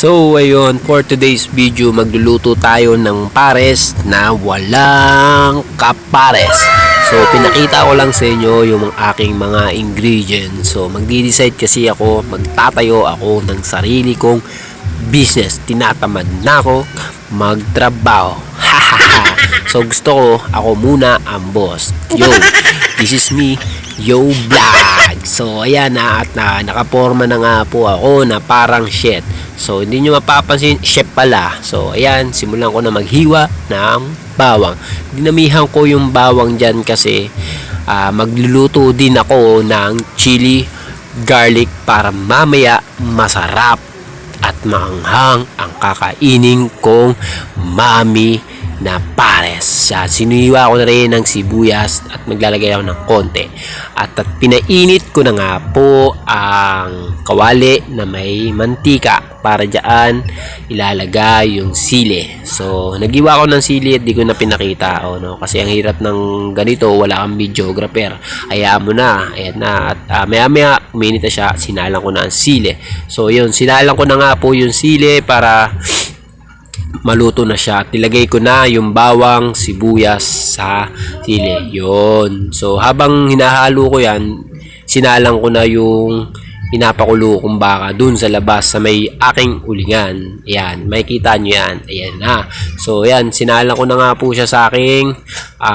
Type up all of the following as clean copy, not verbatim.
So ayun, for today's video magluluto tayo ng pares na walang kapares. So pinakita ko lang sa inyo yung aking mga ingredients. So magdi-decide kasi ako, magtatayo ako ng sarili kong business. Tinatamad na ako magtrabaho. So gusto ko, ako muna ang boss. Yo, this is me, Yo Vlog. So ayan na, at nakaporma na nga po ako na parang chef. So hindi nyo mapapansin, chef pala. So ayan, simulan ko na maghiwa ng bawang. Dinamihan ko yung bawang dyan kasi magluluto din ako ng chili garlic para mamaya masarap at maanghang ang kakainin kong mami na pares. Sinuhiwa ko na rin ng sibuyas at maglalagay ako ng konti. At pinainit ko na nga po ang kawali na may mantika para dyan ilalagay yung sili. So nagiwa ko ng sili at di ko na pinakita. No? Kasi ang hirap ng ganito, wala kang videographer. Hayaan mo na. Ayan na. At maya maya uminit na siya, sinalang ko na ang sili. So yun, sinalang ko na nga po yung sili para maluto na siya. Nilagay ko na yung bawang, sibuyas sa sili. Yun. So habang hinahalo ko yan, sinalang ko na yung pinapakulo kong baka dun sa labas sa may aking ulingan. Ayan, makikita nyo yan. Ayan na. So ayan, sinalang ko na nga po siya sa aking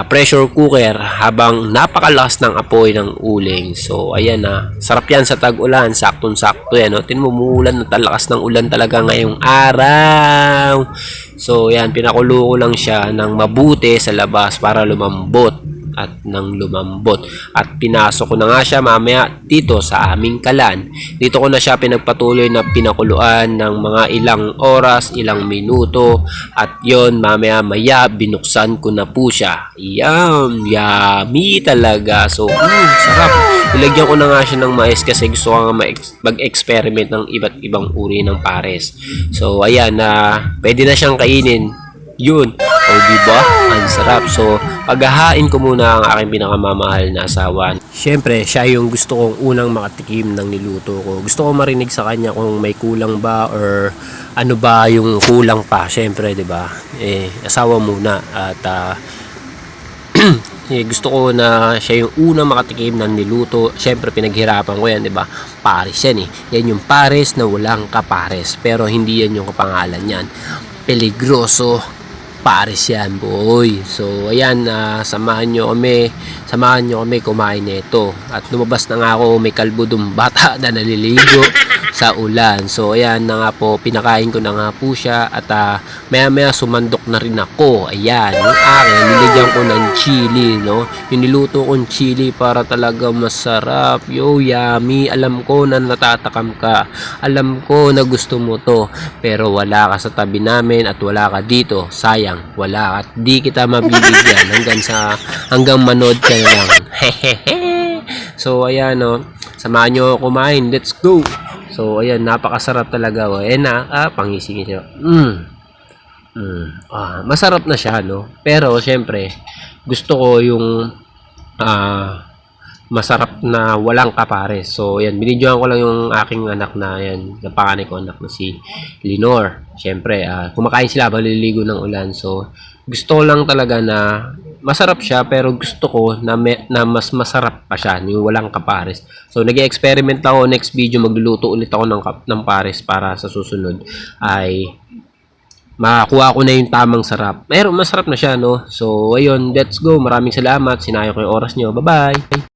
pressure cooker habang napakalakas ng apoy ng uling. So ayan na. Sarap yan sa tag-ulan. Saktong-sakto yan. No? Tingnan mo, umuulan na talakas ng ulan talaga ngayong araw. So ayan, pinakulo ko lang siya ng mabuti sa labas para lumambot at nang lumambot, at pinasok ko na nga siya mamaya dito sa aming kalan. Dito ko na siya pinagpatuloy na pinakuluan ng mga ilang oras, ilang minuto, at yon mamaya maya binuksan ko na po siya. Yummy talaga. So sarap. Ilagyan ko na nga siya ng mais kasi gusto ko nga mag-experiment ng iba't ibang uri ng pares. So ayan na, pwede na siyang kainin. Yun. O diba? Ang sarap. So, paghahain ko muna ang aking pinakamamahal na asawa. Siyempre, siya yung gusto kong unang makatikim ng niluto ko. Gusto ko marinig sa kanya kung may kulang ba or ano ba yung kulang pa. Siyempre, diba? Asawa muna. At gusto ko na siya yung unang makatikim ng niluto. Siyempre, pinaghirapan ko yan, diba? Pares yan eh. Yan yung pares na walang kapares. Pero hindi yan yung kapangalan yan. Peligroso pares yan, boy. So ayan, samahan nyo kami kumain nito. At lumabas na nga ako, may kalbo dong bata na naliligo sa ulan. So ayan na nga po, pinakain ko na nga po siya. At maya maya sumandok na rin ako. Ayan, yung akin, nilagyan ko ng chili, no? Yung niluto kong chili para talaga masarap. Yo, yummy. Alam ko na natatakam ka. Alam ko na gusto mo to. Pero wala ka sa tabi namin at wala ka dito. Sayang, wala, at di kita mabibigyan hanggang manood ka lang. So ayan, no, samahan nyo kumain, let's go. So ayan, napakasarap talaga. Ayan na, pangisingin siya. Masarap na siya, no, pero syempre gusto ko yung masarap na walang kapares. So yan, binidyohan ko lang yung aking anak na yan, yung panganay ko anak na si Lenore. Syempre kumakain sila baliligo ng ulan. So gusto ko lang talaga na masarap siya, pero gusto ko na mas masarap pa siya, yung walang kapares. So nag-experiment ako. Next video magluluto ulit ako ng pares para sa susunod ay makakuha ko na yung tamang sarap. Pero masarap na siya, no. So ayun, let's go. Maraming salamat, sinayang ko yung oras nyo. Bye bye.